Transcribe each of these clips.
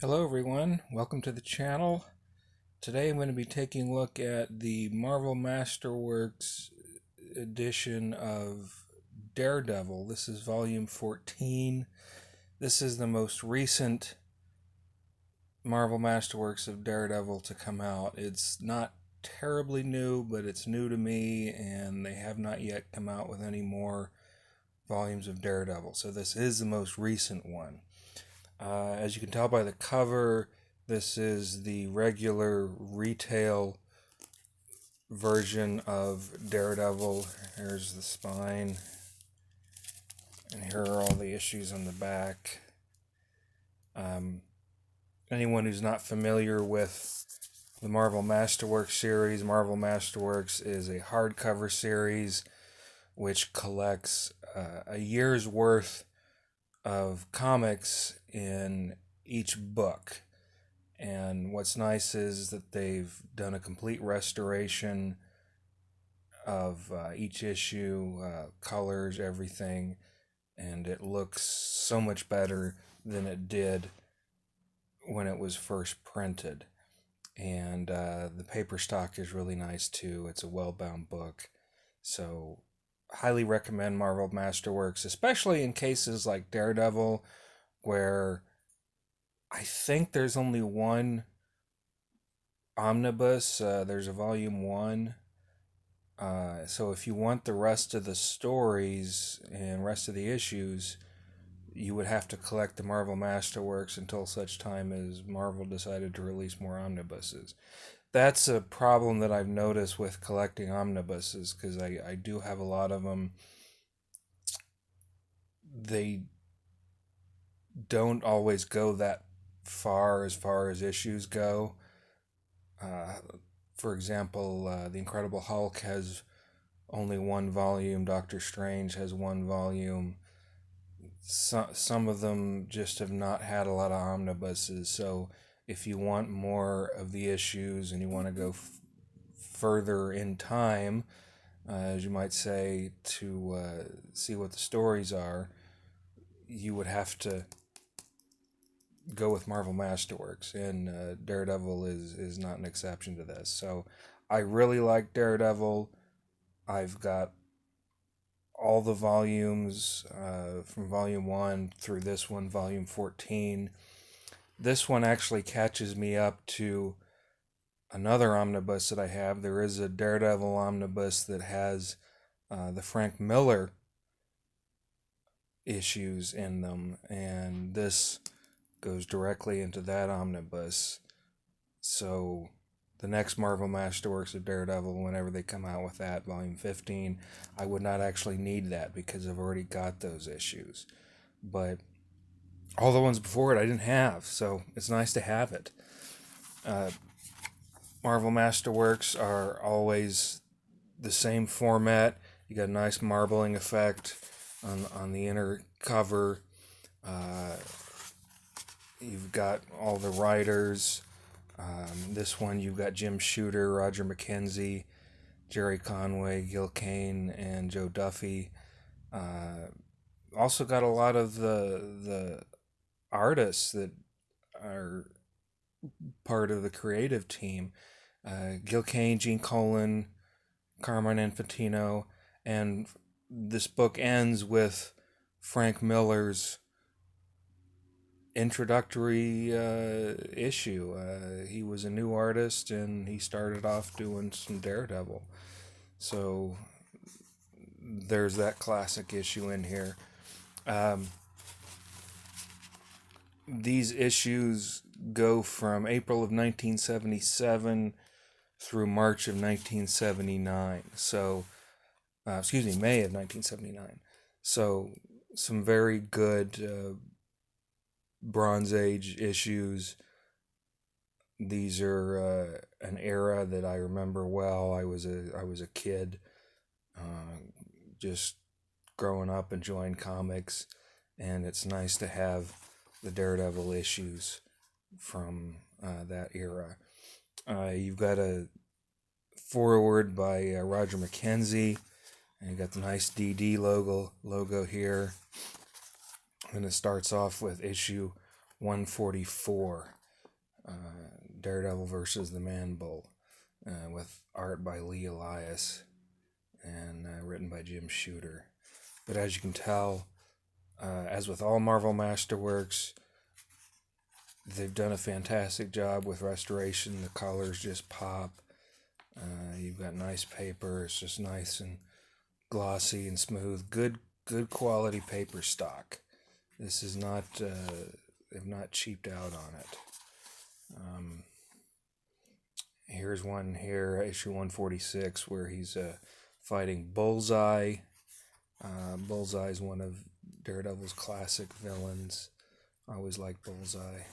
Hello everyone, welcome to the channel. Today I'm going to be taking a look at the Marvel Masterworks edition of Daredevil. This is volume 14. This is the most recent Marvel Masterworks of Daredevil to come out. It's not terribly new, but it's new to me, and they have not yet come out with any more volumes of Daredevil. So this is the most recent one. As you can tell by the cover, this is the regular retail version of Daredevil. Here's the spine, and here are all the issues on the back. Anyone who's not familiar with the Marvel Masterworks series, Marvel Masterworks is a hardcover series which collects a year's worth of comics in each book. And what's nice is that they've done a complete restoration of each issue, colors, everything, and it looks so much better than it did when it was first printed. And the paper stock is really nice too. It's a well-bound book, so highly recommend Marvel Masterworks, especially in cases like Daredevil, where I think there's only one omnibus. There's a volume 1. So if you want the rest of the stories and rest of the issues, you would have to collect the Marvel Masterworks until such time as Marvel decided to release more omnibuses. That's a problem that I've noticed with collecting omnibuses, because I do have a lot of them. They don't always go that far as issues go. For example, The Incredible Hulk has only one volume. Doctor Strange has one volume. Some of them just have not had a lot of omnibuses, so if you want more of the issues and you want to go further in time, as you might say, to see what the stories are, you would have to go with Marvel Masterworks, and Daredevil is not an exception to this. So I really like Daredevil. I've got all the volumes from volume 1 through this one, volume 14. This one actually catches me up to another omnibus that I have. There is a Daredevil omnibus that has the Frank Miller issues in them, and this goes directly into that omnibus. So the next Marvel Masterworks of Daredevil, whenever they come out with that, volume 15, I would not actually need that because I've already got those issues. But all the ones before it I didn't have, so it's nice to have it. Marvel Masterworks are always the same format. You got a nice marbling effect on the inner cover. You've got all the writers. This one you've got Jim Shooter, Roger McKenzie, Jerry Conway, Gil Kane, and Joe Duffy. Also got a lot of the artists that are part of the creative team. Gil Kane, Gene Colan, Carmine Infantino, and this book ends with Frank Miller's introductory issue. He was a new artist, and he started off doing some Daredevil. So there's that classic issue in here. These issues go from April of 1977 through March of 1979. So, May of 1979. So, some very good Bronze Age issues. These are an era that I remember well. I was a kid, just growing up enjoying comics, and it's nice to have the Daredevil issues from that era. You've got a foreword by Roger McKenzie, and you got the nice DD logo here. And it starts off with issue 144, Daredevil versus the Man-Bull, with art by Lee Elias and written by Jim Shooter. But as you can tell, as with all Marvel Masterworks, they've done a fantastic job with restoration. The colors just pop. You've got nice paper. It's just nice and glossy and smooth. Good quality paper stock. This is not, they've not cheaped out on it. Here's one here, issue 146, where he's fighting Bullseye. Bullseye is one of Daredevil's classic villains. I always liked Bullseye.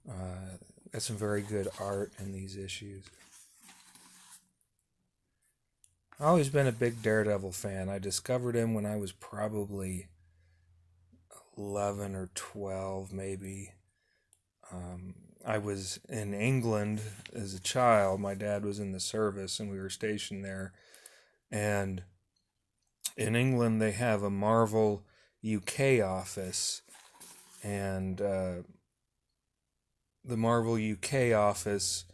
Got some very good art in these issues. I've always been a big Daredevil fan. I discovered him when I was probably 11 or 12, maybe. I was in England as a child. My dad was in the service, and we were stationed there. And in England, they have a Marvel UK office, and the Marvel UK office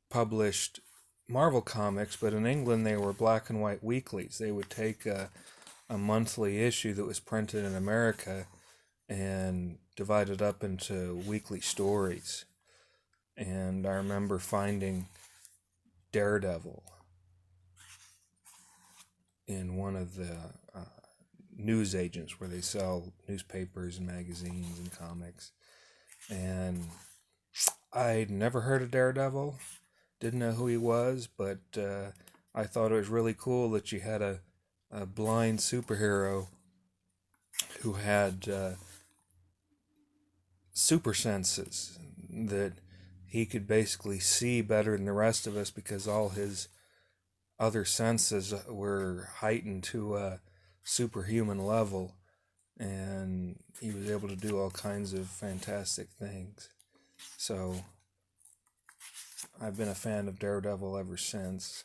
published Marvel comics, but in England they were black and white weeklies. They would take a monthly issue that was printed in America and divide it up into weekly stories. And I remember finding Daredevil in one of the news agents where they sell newspapers and magazines and comics. And I'd never heard of Daredevil, didn't know who he was, but I thought it was really cool that you had a blind superhero who had super senses, that he could basically see better than the rest of us because all his other senses were heightened to a superhuman level, and he was able to do all kinds of fantastic things. So I've been a fan of Daredevil ever since.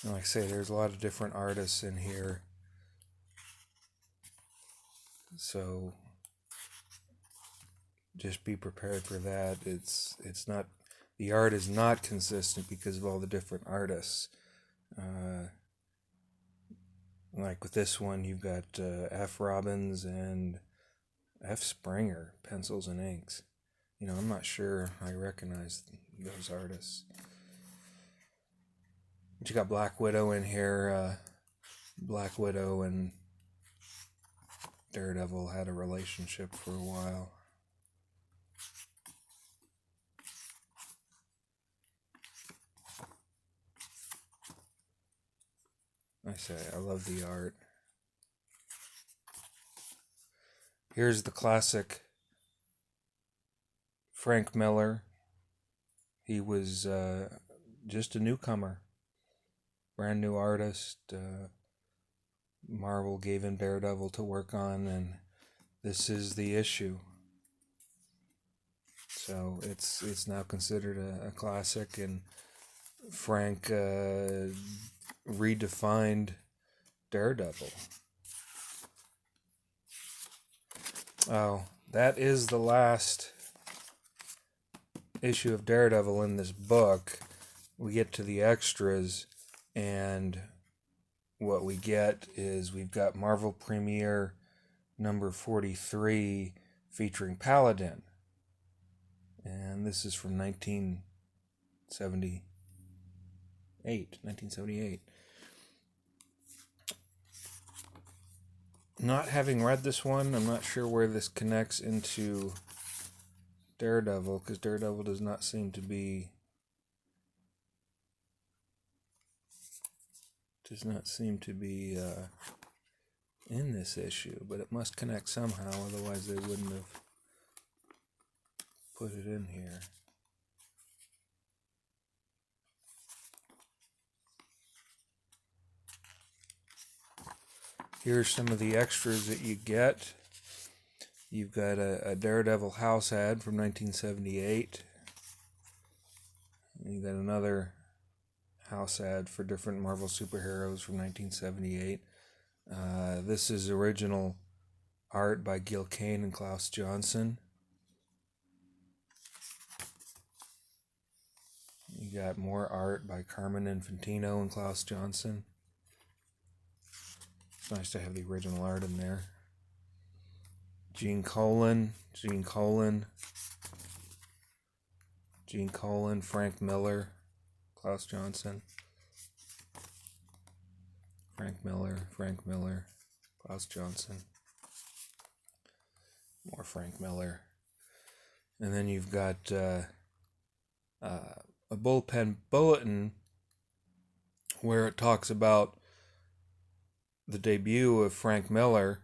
And like I say, there's a lot of different artists in here. So just be prepared for that. It's not, the art is not consistent because of all the different artists. Like with this one, you've got F. Robbins and F. Springer, pencils and inks. You know, I'm not sure I recognize those artists. But you got Black Widow in here. Black Widow and Daredevil had a relationship for a while. I say, I love the art. Here's the classic Frank Miller. He was just a newcomer, brand new artist. Marvel gave him Daredevil to work on, and this is the issue. So it's now considered a classic, and Frank redefined Daredevil. Oh, that is the last issue of Daredevil in this book. We get to the extras, and what we get is we've got Marvel Premiere number 43 featuring Paladin. And this is from 1978. Not having read this one, I'm not sure where this connects into Daredevil, because Daredevil does not seem to be in this issue, but it must connect somehow, otherwise they wouldn't have put it in here. Here's some of the extras that you get. You've got a Daredevil house ad from 1978. You got another house ad for different Marvel superheroes from 1978. This is original art by Gil Kane and Klaus Johnson. You got more art by Carmen Infantino and Klaus Johnson. It's nice to have the original art in there. Gene Colan, Frank Miller, Klaus Johnson. Frank Miller, Klaus Johnson. More Frank Miller. And then you've got a bullpen bulletin where it talks about the debut of Frank Miller.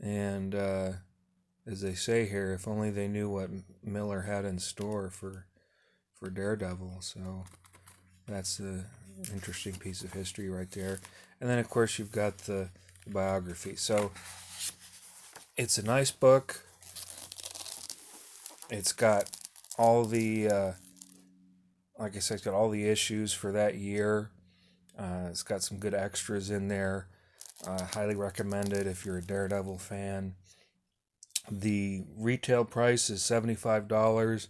And as they say here, if only they knew what Miller had in store for Daredevil. So that's an interesting piece of history right there. And then, of course, you've got the biography. So it's a nice book. It's got all the, like I said, it's got all the issues for that year. It's got some good extras in there. Highly recommend it if you're a Daredevil fan. The retail price is $75.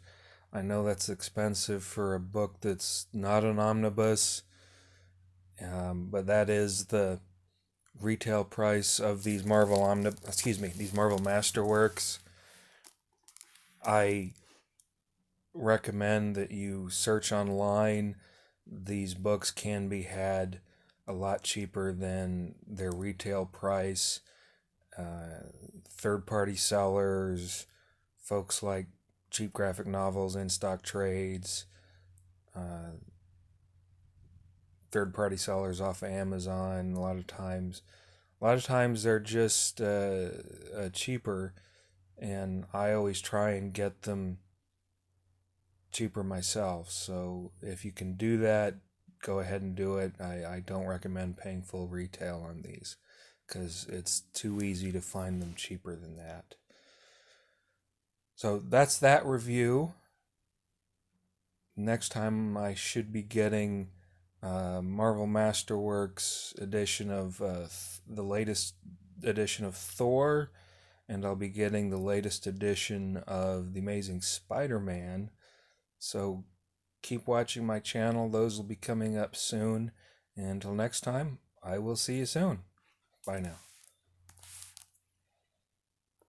I know that's expensive for a book that's not an omnibus, but that is the retail price of these these Marvel Masterworks. I recommend that you search online. These books can be had a lot cheaper than their retail price. Third-party sellers, folks like Cheap Graphic Novels, In-Stock Trades, third-party sellers off of Amazon. A lot of times they're just cheaper, and I always try and get them cheaper myself. So if you can do that, go ahead and do it. I don't recommend paying full retail on these because it's too easy to find them cheaper than that. So that's that review. Next time I should be getting Marvel Masterworks edition of the latest edition of Thor, and I'll be getting the latest edition of The Amazing Spider-Man. So keep watching my channel. Those will be coming up soon. And until next time, I will see you soon. Bye now.